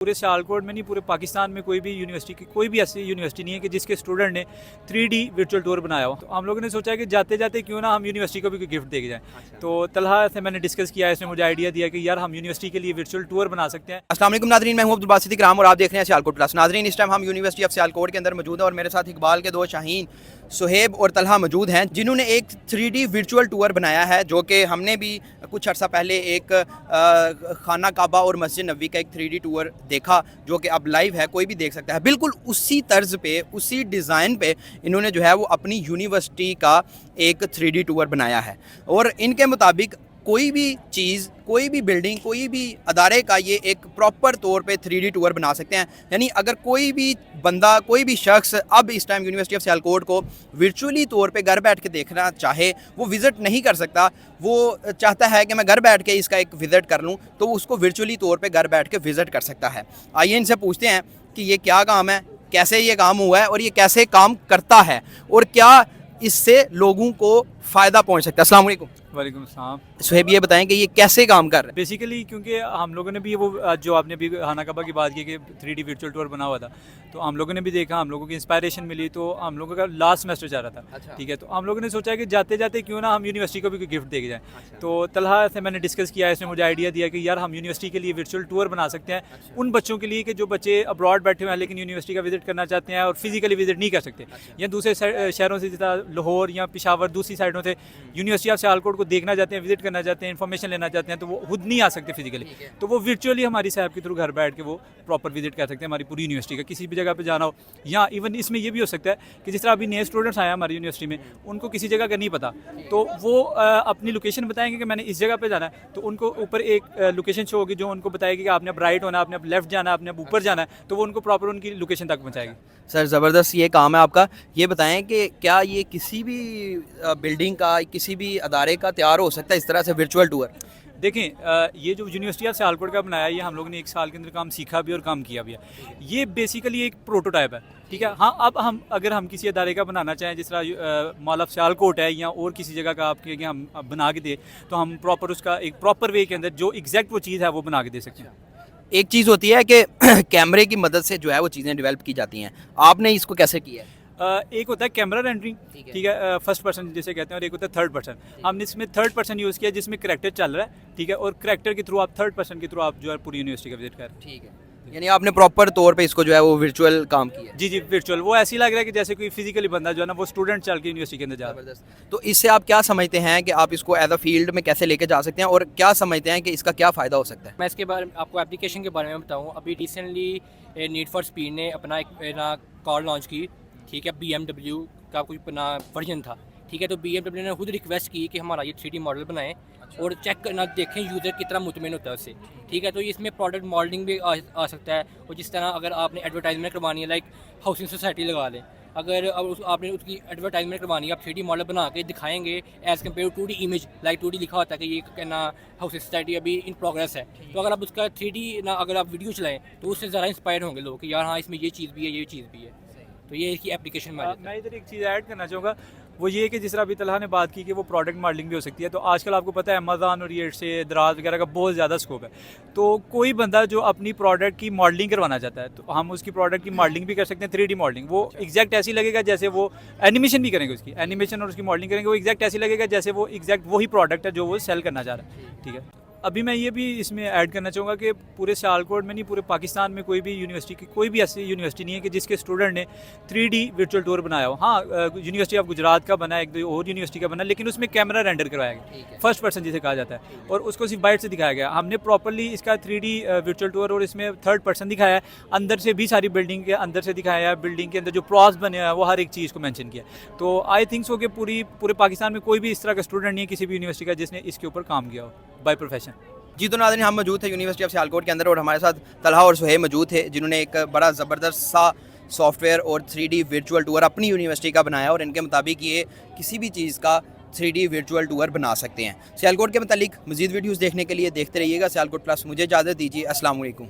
पूरे सियालकोट में नहीं, पूरे पाकिस्तान में कोई भी यूनिवर्सिटी की कोई भी ऐसी यूनिवर्सिटी नहीं है कि जिसके स्टूडेंट ने 3D वर्चुअल टूर बनाया हो। तो हम लोगों ने सोचा कि जाते जाते क्यों ना हम यूनिवर्सिटी को भी कोई गिफ्ट दे के जाएं। तो तलहा से मैंने डिस्कस किया, इसने मुझे आइडिया दिया कि यार हम यूनिवर्सिटी के लिए वर्चुअल टूर बना सकते हैं। अस्सलाम वालेकुम नाज़रीन, मैं हूं अब्दुल बासित इकराम और आप देख रहे हैं सियालकोट प्लस। नाज़रीन, इस टाइम हम यूनिवर्सिटी ऑफ सियालकोट के अंदर मौजूद हैं और मेरे साथ इकबाल के दो शाहीन सुहेब और तलहा मौजूद हैं, जिन्होंने एक 3D वर्चुअल टूर बनाया है, जो कि हमने भी कुछ अर्सा पहले एक खाना काबा और मस्जिद नबवी का एक 3D टूर देखा, जो कि अब लाइव है, कोई भी देख सकता है। बिल्कुल उसी तर्ज पे, उसी डिज़ाइन पे इन्होंने जो है वो अपनी यूनिवर्सिटी का एक 3D टूर बनाया है। और इनके मुताबिक कोई भी चीज़, कोई भी बिल्डिंग, कोई भी अदारे का ये एक प्रॉपर तौर पे 3D टूर बना सकते हैं। यानी अगर कोई भी बंदा, कोई भी शख्स अब इस टाइम यूनिवर्सिटी ऑफ सियालकोट को वर्चुअली तौर पे घर बैठ के देखना चाहे, वो विज़िट नहीं कर सकता। वो चाहता है कि मैं घर बैठ के इसका एक विज़िट कर लूँ, तो उसको वर्चुअली तौर पे घर बैठ के विज़िट कर सकता है। आइए इनसे पूछते हैं कि ये क्या काम है, कैसे ये काम हुआ है और ये कैसे काम करता है और क्या इससे लोगों को फ़ायदा पहुँच सकता है। अस्सलाम वालेकुम। वालेकुम सलाम। सुहेब, ये बताएं कि ये कैसे काम कर रहे हैं? बेसिकली क्योंकि हम लोगों ने भी वो जो आपने भी खाना काबा की बात की कि 3D वर्चुअल टूर बना हुआ था, तो हम लोगों ने भी देखा, हम लोगों की इंस्पायरेशन मिली, तो हम लोगों का लास्ट सेमेस्टर जा रहा था। अच्छा। ठीक है, तो हम लोगों ने सोचा कि जाते जाते क्यों ना हम यूनिवर्सिटी को भी कोई गिफ्ट दे के जाएं। तो तलहा से मैंने डिस्कस किया, इसने मुझे आइडिया दिया कि यार हम यूनिवर्सिटी के लिए वर्चुअल टूर बना सकते हैं उन बच्चों के लिए कि जो बच्चे अब्रॉड बैठे हुए हैं लेकिन यूनिवर्सिटी का विजिट करना चाहते हैं और फिजिकली विजिट नहीं कर सकते, या दूसरे शहरों से, जैसा लाहौर या पेशावर, दूसरी साइडों से यूनिवर्सिटी ऑफ सियालकोट को देखना चाहते हैं, विजिट करना चाहते हैं, इन्फॉर्मेशन लेना चाहते हैं, तो वो खुद नहीं आ सकते फिजिकली, तो वो वर्चुअली हमारी साहब के थ्रू घर बैठ के वो प्रॉपर विजिट कर सकते हैं हमारी पूरी यूनिवर्सिटी का। किसी भी जगह पे जाना हो, या इवन इसमें ये भी हो सकता है कि जिस तरह अभी नए स्टूडेंट्स आए हैं हमारी यूनिवर्सिटी में, उनको किसी जगह का नहीं पता, तो वो अपनी लोकेशन बताएंगे कि मैंने इस जगह पे जाना है, तो उनको ऊपर एक लोकेशन शो होगी जो उनको बताएगी कि आपने अब राइट होना है, आपने अब लेफ्ट जाना है, आपने अब ऊपर जाना है, तो वो उनको प्रॉपर उनकी लोकेशन तक पहुँचाएगी। सर, ज़बरदस्त ये काम है आपका। ये बताएं कि क्या ये किसी भी बिल्डिंग का, किसी भी अदारे का तैयार हो सकता है इस तरह से वर्चुअल टूर? देखें, ये जो यूनिवर्सिटी ऑफ सियालकोट का बनाया है, ये हम लोगों ने एक साल के अंदर काम सीखा भी और काम किया भी है। ये बेसिकली एक प्रोटोटाइप है, ठीक है। हाँ, अब हम अगर हम किसी अदारे का बनाना चाहें, जिस तरह मॉल ऑफ सियालकोट है या और किसी जगह का आपके कि हम बना के दे, तो हम प्रॉपर उसका एक प्रॉपर वे के अंदर जो एग्जैक्ट वो चीज़ है वो बना के दे सकते हैं। एक चीज़ होती है कि कैमरे की मदद से जो है वो चीज़ें डेवलप की जाती हैं, आपने इसको कैसे किया है? एक होता है कैमरा रेंडरिंग, ठीक है, फर्स्ट पर्सन जिसे कहते हैं, और एक होता है थर्ड पर्सन। हमने इसमें थर्ड पर्सन यूज़ किया जिसमें करैक्टर चल रहा है, ठीक है, और करैक्टर के थ्रू आप थर्ड पर्सन के थ्रू आप जो है पूरी यूनिवर्सिटी का विजिट कर रहे हैं। ठीक है, यानी आपने प्रॉपर तौर पे इसको जो है वो वर्चुअल काम किया है। जी जी, वर्चुअल। वो ऐसे ही लग रहा है कि जैसे कोई फिजिकली बंदा जो है ना वो स्टूडेंट चल के यूनिवर्सिटी के अंदर जा रहा है। तो इससे आप क्या समझते हैं कि आप इसको एज अ फील्ड में कैसे लेके जा सकते हैं और क्या समझते हैं कि इसका क्या फ़ायदा हो सकता है? मैं इसके बारे में आपको एप्लीकेशन के बारे में बताऊं। अभी रिसेंटली नीड फॉर स्पीड ने अपना एक ना कार लॉन्च की, ठीक है, BMW का कोई अपना वर्जन था, ठीक है। तो BMW ने खुद रिक्वेस्ट की कि हमारा ये 3D मॉडल बनाएं और चेक करना, देखें यूज़र कितना मुतमिन होता है उससे, ठीक है। तो इसमें प्रोडक्ट मॉडलिंग भी आ सकता है। और जिस तरह अगर आपने एडवर्टाइजमेंट करवानी है, लाइक हाउसिंग सोसाइटी लगा लें, अगर आपने उसकी एडवर्टाइजमेंट करवानी है, आप 3D मॉडल बना के दिखाएंगे as compare to 2D image, like 2D लिखा होता है कि ये कहना हाउसिंग सोसाइटी अभी इन प्रोग्रेस है, तो अगर आप उसका 3D ना अगर आप वीडियो चलाएं तो उससे ज़रा इंस्पायर होंगे लोग कि यार हाँ, इसमें ये चीज़ भी है, ये चीज़ भी है। तो ये इसकी एप्लीकेशन में मैं इधर एक चीज़ ऐड करना चाहूँगा, वो ये कि जिस तरह अभी तलहा ने बात की कि वो प्रोडक्ट मॉडलिंग भी हो सकती है, तो आजकल आपको पता है अमेज़न और ये से दराज वगैरह का बहुत ज़्यादा स्कोप है। तो कोई बंदा जो अपनी प्रोडक्ट की मॉडलिंग करवाना चाहता है, तो हम उसकी प्रोडक्ट की मॉडलिंग भी कर सकते हैं, 3D मॉडलिंग। वो एग्जैक्ट ऐसी लगेगा जैसे वो एनिमेशन भी करेंगे, उसकी एनिमेशन और उसकी मॉडलिंग करेंगे, वो एग्जैक्ट ऐसी लगेगा जैसे वो एग्जैक्ट वही प्रोडक्ट है जो वो सेल करना चाह रहा है, ठीक है। अभी मैं ये भी इसमें ऐड करना चाहूँगा कि पूरे सियालकोट में नहीं, पूरे पाकिस्तान में कोई भी यूनिवर्सिटी की कोई भी ऐसी यूनिवर्सिटी नहीं है कि जिसके स्टूडेंट ने 3D वर्चुअल टूर बनाया हो। हाँ, यूनिवर्सिटी ऑफ गुजरात का बना, एक दो और यूनिवर्सिटी का बना, लेकिन उसमें कैमरा रेंडर करवाया गया, फर्स्ट पर्सन जिसे कहा जाता है, और उसको सिर्फ बाइट से दिखाया गया। हमने प्रॉपरली इसका 3D वर्चुअल टूर और इसमें थर्ड पर्सन दिखाया है, अंदर से भी सारी बिल्डिंग के अंदर से दिखाया है, बिल्डिंग के अंदर जो प्रॉप्स बने हैं वो हर एक चीज़ को मैंशन किया। तो आई थिंक सो कि पूरे पाकिस्तान में कोई भी इस तरह का स्टूडेंट नहीं है किसी भी यूनिवर्सिटी का जिसने इसके ऊपर काम किया हो बाय प्रोफेशन। जी, तो नाज़रीन, हम मौजूद थे यूनिवर्सिटी ऑफ सियालकोट के अंदर और हमारे साथ तलहा और सुहेब मौजूद थे, जिन्होंने एक बड़ा ज़बरदस्त सा सॉफ्टवेयर और 3D वर्चुअल टूर अपनी यूनिवर्सिटी का बनाया और इनके मुताबिक ये किसी भी चीज़ का 3D वर्चुअल टूर बना सकते हैं। सियालकोट के मतलब मज़ीद वीडियोज़ देखने के लिए देखते रहिएगा सियालकोट प्लस। मुझे इजाज़त दीजिए, अस्सलाम वालेकुम।